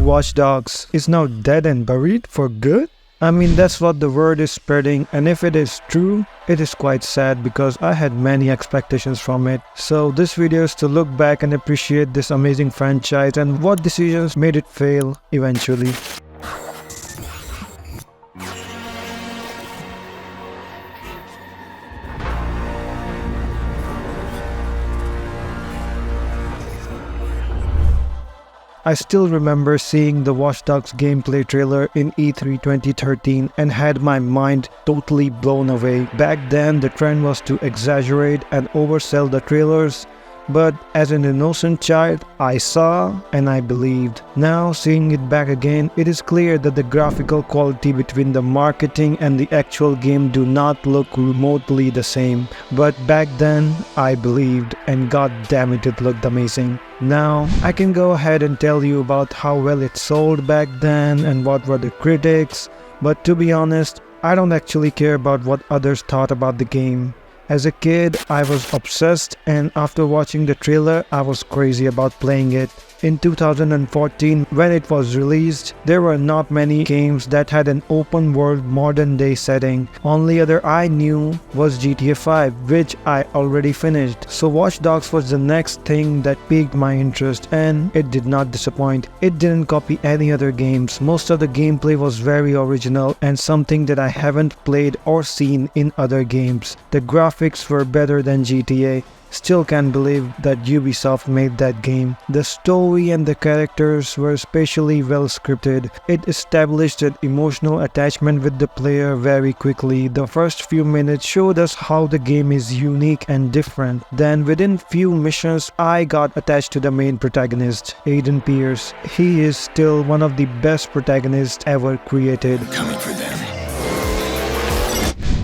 Watch Dogs is now dead and buried for good? I mean, that's what the word is spreading, and if it is true, it is quite sad because I had many expectations from it. So this video is to look back and appreciate this amazing franchise and what decisions made it fail eventually. I still remember seeing the Watch Dogs gameplay trailer in E3 2013 and had my mind totally blown away. Back then, the trend was to exaggerate and oversell the trailers, but as an innocent child, I saw and I believed. Now, seeing it back again, it is clear that the graphical quality between the marketing and the actual game do not look remotely the same. But back then, I believed, and god damn it, it looked amazing. Now, I can go ahead and tell you about how well it sold back then and what were the critics, but to be honest, I don't actually care about what others thought about the game. As a kid, I was obsessed, and after watching the trailer, I was crazy about playing it. In 2014, when it was released, there were not many games that had an open world modern day setting. Only other I knew was GTA 5, which I already finished. So Watch Dogs was the next thing that piqued my interest, and it did not disappoint. It didn't copy any other games. Most of the gameplay was very original and something that I haven't played or seen in other games. The graphics were better than GTA. Still can't believe that Ubisoft made that game. The story and the characters were especially well scripted. It established an emotional attachment with the player very quickly. The first few minutes showed us how the game is unique and different. Then within few missions, I got attached to the main protagonist, Aiden Pierce. He is still one of the best protagonists ever created. Coming for them.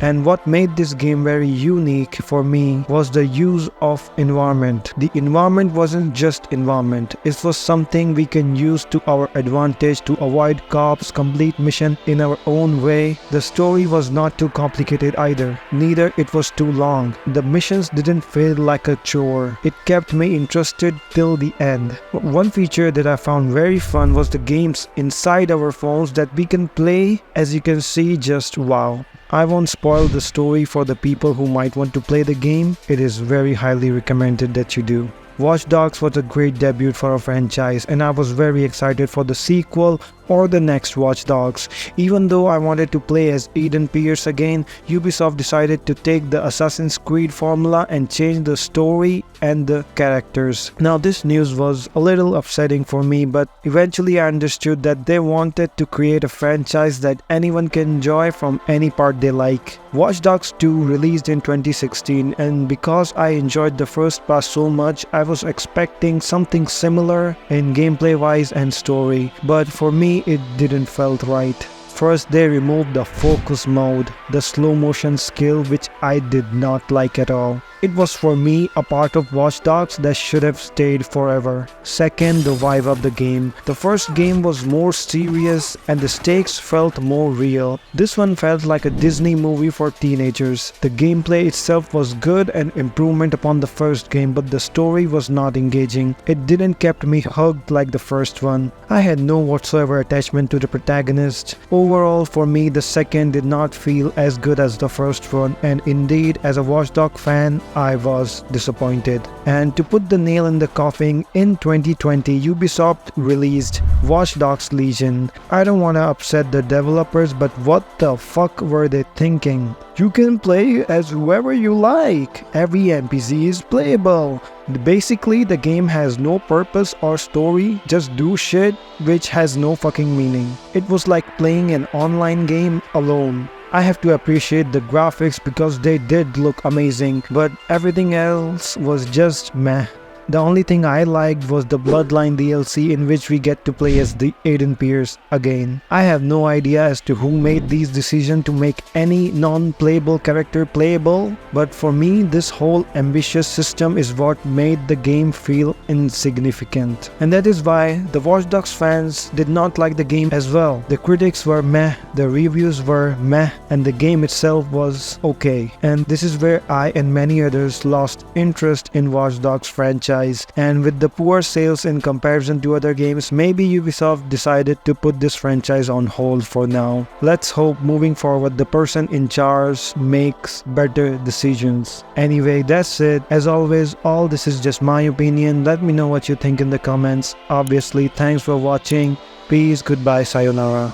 And what made this game very unique for me was the use of environment. The environment wasn't just environment, it was something we can use to our advantage to avoid cops, complete mission in our own way. The story was not too complicated either, neither it was too long. The missions didn't feel like a chore. It kept me interested till the end. One feature that I found very fun was the games inside our phones that we can play. As you can see, just wow. I won't spoil the story for the people who might want to play the game. It is very highly recommended that you do. Watch Dogs was a great debut for a franchise, and I was very excited for the sequel or the next Watch Dogs. Even though I wanted to play as Aiden Pierce again, Ubisoft decided to take the Assassin's Creed formula and change the story and the characters. Now this news was a little upsetting for me, but eventually I understood that they wanted to create a franchise that anyone can enjoy from any part they like. Watch Dogs 2 released in 2016, and because I enjoyed the first part so much, I was expecting something similar in gameplay wise and story, but for me it didn't felt right. First, they removed the focus mode, the slow motion skill, which I did not like at all. It was for me a part of Watch Dogs that should have stayed forever. Second, the vibe of the game. The first game was more serious and the stakes felt more real. This one felt like a Disney movie for teenagers. The gameplay itself was good and improvement upon the first game, but the story was not engaging. It didn't keep me hooked like the first one. I had no whatsoever attachment to the protagonist. Overall, for me, the second did not feel as good as the first one, and indeed, as a Watch Dogs fan, I was disappointed. And to put the nail in the coffin, in 2020, Ubisoft released Watch Dogs Legion. I don't want to upset the developers, but what the fuck were they thinking? You can play as whoever you like. Every NPC is playable. Basically, the game has no purpose or story, just do shit which has no fucking meaning. It was like playing an online game alone. I have to appreciate the graphics because they did look amazing, but everything else was just meh. The only thing I liked was the Bloodline DLC, in which we get to play as the Aiden Pierce again. I have no idea as to who made these decisions to make any non-playable character playable, but for me this whole ambitious system is what made the game feel insignificant. And that is why the Watch Dogs fans did not like the game as well. The critics were meh, the reviews were meh, and the game itself was okay. And this is where I and many others lost interest in Watch Dogs franchise. franchise, and with the poor sales in comparison to other games, maybe Ubisoft decided to put this franchise on hold for now. Let's hope moving forward the person in charge makes better decisions. Anyway, that's it. As always, all this is just my opinion. Let me know what you think in the comments. Obviously, thanks for watching. Peace, goodbye, sayonara.